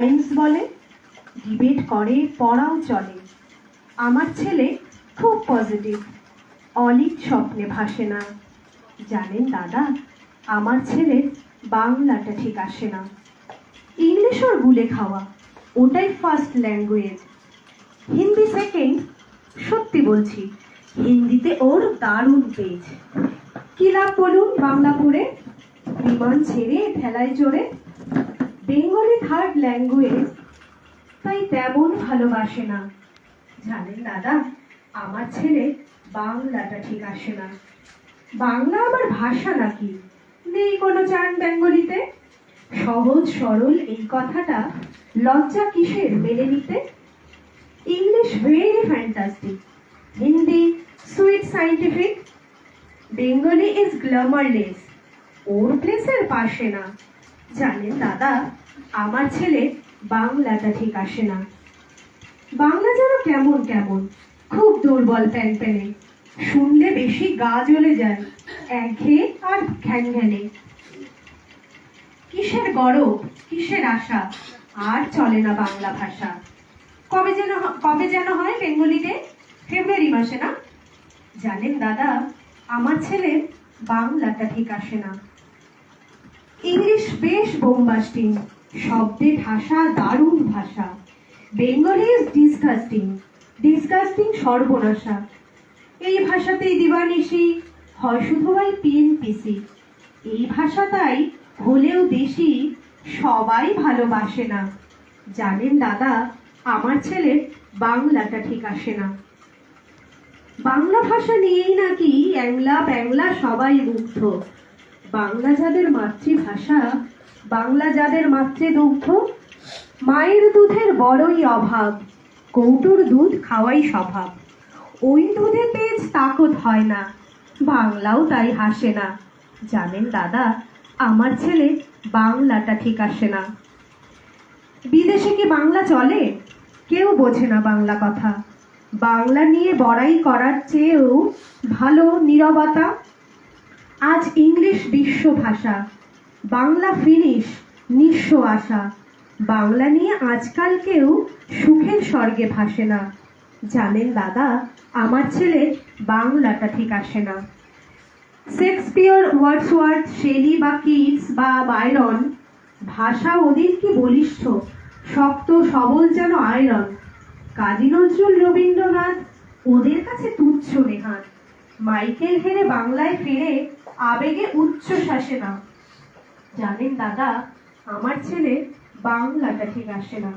Science বলে, debate করে, পড়াও চলে। আমার ছেলে খুব পজিটিভ, অলিক স্বপ্নে ভাসে না। জানেন দাদা, আমার ছেলের বাংলাটা ঠিক আসে না। ইংলিশ ওর গুলে খাওয়া, ওটাই ফার্স্ট ল্যাঙ্গুয়েজ। হিন্দি সেকেন্ড, সত্যি বলছি, হিন্দিতে ওর দারুণ পেজ। কি লাভ বলুন বাংলা পড়ে, বিমান ছেড়ে ঠেলায় চড়ে। বেঙ্গলি থার্ড ল্যাঙ্গুয়েজ, তাই তেমন ভালোবাসে না। জানেন দাদা, আমার ছেলে বাংলাটা ঠিক আসে না। বাংলা আবার ভাষা নাকি, নেই কোনো চান বেঙ্গলিতে। সহজ সরল এই কথাটা লজ্জা কিসের মেনে নিতে। English very fantastic, Hindi sweet scientific, Bengali is glamourless, ওর প্লেসের পাশে না। জানেন দাদা, আমার ছেলে বাংলাটা ঠিক আসে না। বাংলা যেন কেমন কেমন, খুব দুর্বল প্যানপ্যানে, শুনলে বেশি গা জ্বলে যায়, একঘেয়ে আর ঘ্যানঘ্যানে। কিসের গরব, কিসের আশা, আর চলে না বাংলা ভাষা। কবে যেন হয় বেঙ্গলি ডে, ফেব্রুয়ারি মাসে না? জানেন দাদা, আমার ছেলে বাংলাটা ঠিক আসে না। ইংলিশ বেশ বোম্বাস্টিং, শব্দে ঠাসা দারুণ ভাষা। বেঙ্গলি ইজ ডিসগাস্টিং, ডিসগাস্টিং সর্বনাশা। এই ভাষাতেই দিবানিশি হয় শুধু ভাই পিএনপিসি। এই ভাষাটাই হলেও দেশি, সবাই ভালোবাসে না। জানেন দাদা, আমার ছেলের বাংলাটা ঠিক আসে না। বাংলা ভাষা নিয়েই নাকি অ্যাংলা ব্যাংলা সবাই মুগ্ধ। বাংলা যাদের মাতৃভাষা, বাংলা যাদের মাতৃদুগ্ধ, মায়ের দুধের বড়ই অভাব, কৌটোর দুধ খাওয়াই স্বভাব। ওই দুধে তেজ তাকত হয় না, বাংলাও তাই হাসে না। জানেন দাদা, আমার ছেলে বাংলাটা ঠিক আসে না। বিদেশে কি বাংলা চলে? কেউ বোঝে না বাংলা কথা। বাংলা নিয়ে বড়াই করার চেয়েও ভালো নীরবতা। আজ ইংলিশ বিশ্ব ভাষা, বাংলা ফিনিশ নিঃস্ব আশা। বাংলা নিয়ে আজকাল কেউ সুখের স্বর্গে ভাসে না। জানেন দাদা, আমার ছেলে বাংলাটা ঠিক আসে না। শেক্সপিয়র, ওয়ার্ডসওয়ার্থ, শেলি বা কিটস বা বায়রন, ভাষা ওদের কি বলিষ্ঠ, শক্ত সবল যেন আয়রন। কাজী নজরুল, রবীন্দ্রনাথ, ওদের কাছে তুচ্ছ নেহাত। মাইকেল হেরে বাংলায় ফিরে আবেগে উচ্চশ্বাসে না। জানেন দাদা, আমার ছেলে বাংলাটা ঠিক আসে না।